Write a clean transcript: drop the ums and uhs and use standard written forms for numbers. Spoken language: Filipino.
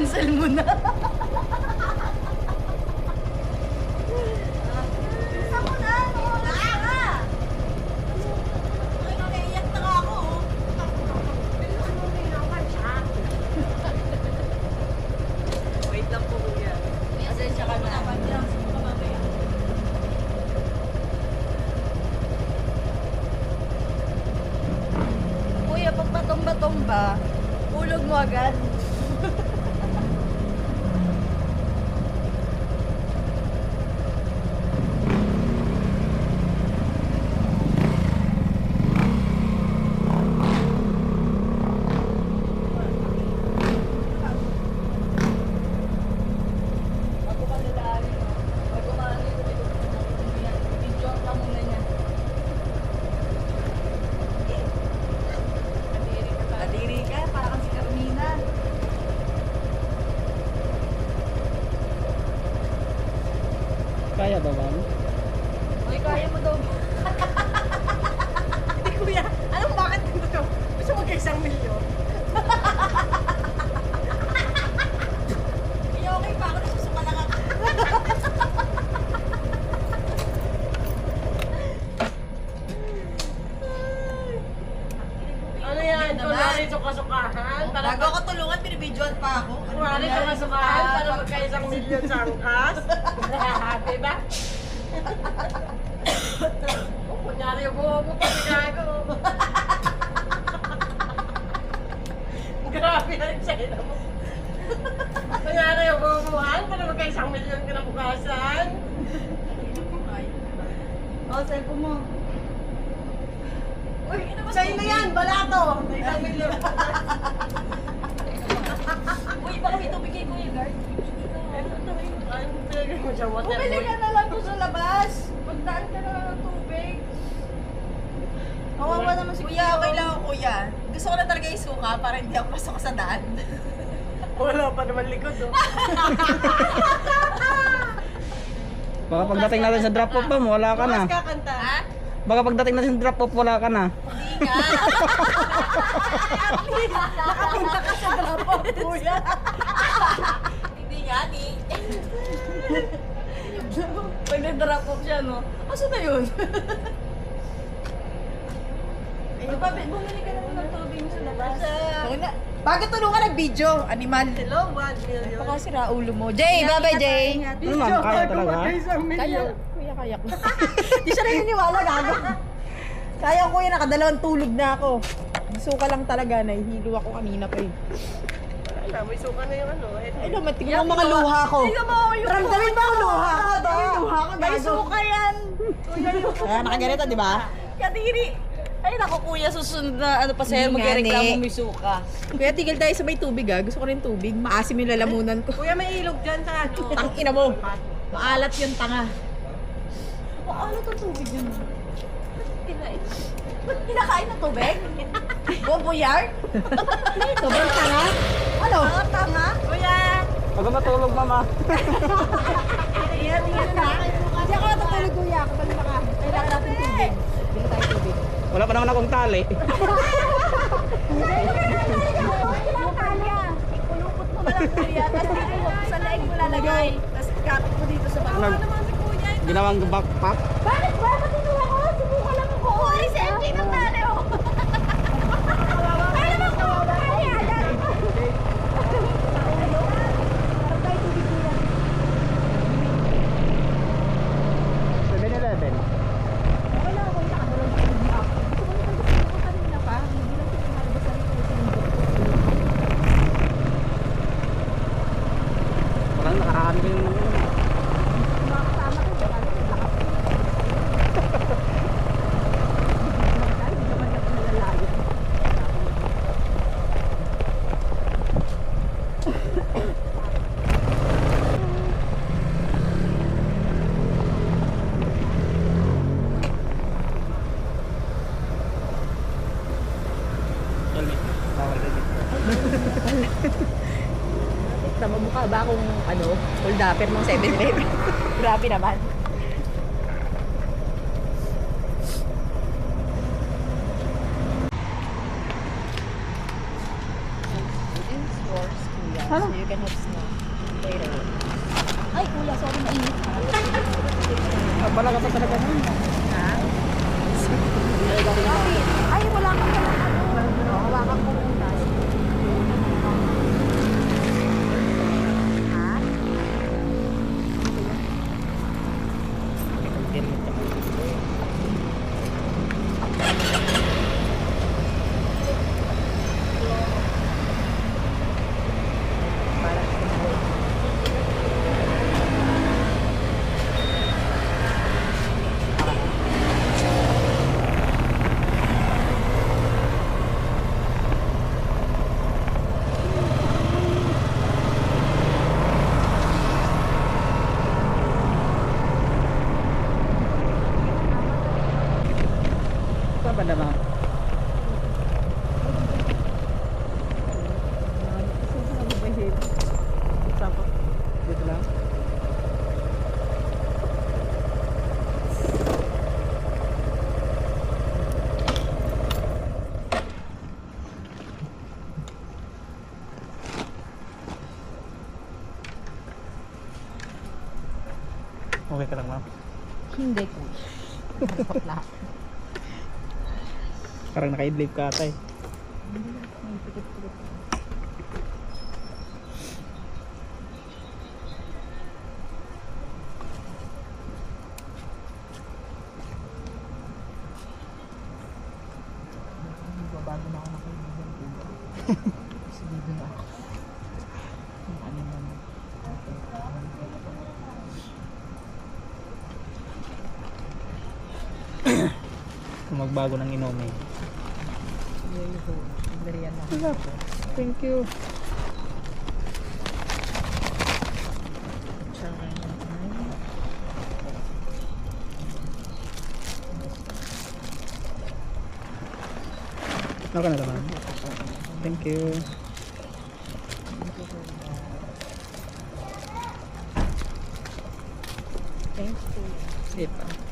cancel mo na. Isa mo na, no? Naka! Ay, naiiyak na nga ako. Wait lang po kuya. Pasensya ka na. Kuya, pag matomba-tomba, ulog mo agad. Kadiri ka, para kang si Carmina. Kaya ba, ma'am? Uy, kaya mo daw. Hindi kuya, alam bakit ganito? Gusto mo kay 1 milyon? Ay, okay pa ako, nasusuka lang ako. Ano yan? Naman. Kunwari suka-sukahan? Bago ako tulungan, binibidyoan pa ako. Kunwari suka-sukahan para magkay 1 milyon sa angkas? Diba? Kunyari yung buho mo, pagkago. Grabe yan sa'yo mo. Kunyari yung buhuhan para magkay 1 milyon kinabukasan. Oh, cellphone mo. Uy, ano ba? Sa'yo na yan, balato! May 1 milyon. Uy, baka may tubig kay Kuya Guard. Bumili ka na lang doon sa labas. Pagdaan ka na lang ng tubig. Kawawa naman si Kuya. Okay lang ako, Kuya. Gusto ko na talaga isuka para hindi ako pasok sa daan. Wala pa naman likod, oh. Baka pagdating natin sa drop-off, ma'am, wala ka na. Bukas kakanta. Ha? Baka pagdating natin sa drop-off, wala ka na. Hindi nga. Nakapunta ka sa drop-off, Kuya. Hindi nga, ni. Pag nag-drop off siya, no? Asa na yun? Ay, bumili ka naman ng tubig mo sa labas. Bago tulungan ng video, animal. Hello, 1 million. Baka sira ulo mo. Jay, bye-bye, Jay. Ano, ma'am, kaya talaga? Kaya, kuya, kaya ko. Di siya naniniwala, gago. Kaya ko, kuya, nakadalawang tulog na ako. Suka lang talaga, nahihilo ako kanina pa eh. Wala, may suka na yung ano. Ay, naman, tingnan mo mga luha ko. Ramdamin mo ang luha ko. Tingnan luha ko, gago. May suka yan. Kaya nakaganito, di ba? Kadiri. Ay, naku, kuya, susunod na ano pa sa'yo, magreklamo may suka. Kuya, tigil tayo sa may tubig, ah. Gusto ko rin tubig. Maasim yung lalamunan ko. Kuya, may ilog dyan sa ano. Tangina mo. Maalat yung tanga. Maalat ang tubig yun. Ba't kinakain ng tubig? Bobo yard? Sobrang tanga? Ano? Tanga? Kuya! Huwag ka matulog, ma'am, ah. Tingnan na. Hindi ako natutulog, kuya. Kapag naka, kailangan natin tubig. Bili tayo tubig. Wala pa naman akong tali. Kulupot mo na lang, kuya. Tapos dito mo, sa leeg mo lalagay. Tapos kapit mo dito sa baba. Ano? Ginawang backpack. Bakit ba? Matinuwa ko? Subukan lang ako. Hoy, si MJ ng tali, oh. Ay, naman ko. Ay, ayan. 7-Eleven. Wala ako, nakadalawang tulog na ako. Gusto ko kanina pa. Hindi lang siya pinalabas sa rito. Sinundot ko. Parang nakakaano yung... Mga kasama ko, wala na lakas. Hindi naman ako nalalayo. Helmet. Bawal rin. Tama mukha ba akong ano, hold upper ng 7-Eleven? Grabe naman. In stores, kuya. Ano? So you can Next na. Later. Ay, kuya, sorry, mainit ha. Abala ka pa talaga nun. Ha? Ay, wala kang pala ano. Hawakan ko muna. Ha? Saan ba naman? Dito lang. Okay ka lang, ma'am. Hindi ko. Bakla. Parang naka-idlip ka ata eh. Bago na ako nakaibigan ko. Sige na ako. Yung ano naman. Kung magbago ng inome. Yun po. Larian ako. Thank you. Tsaka yun. Ano ka na naman? Thank you. Thank you. Ito.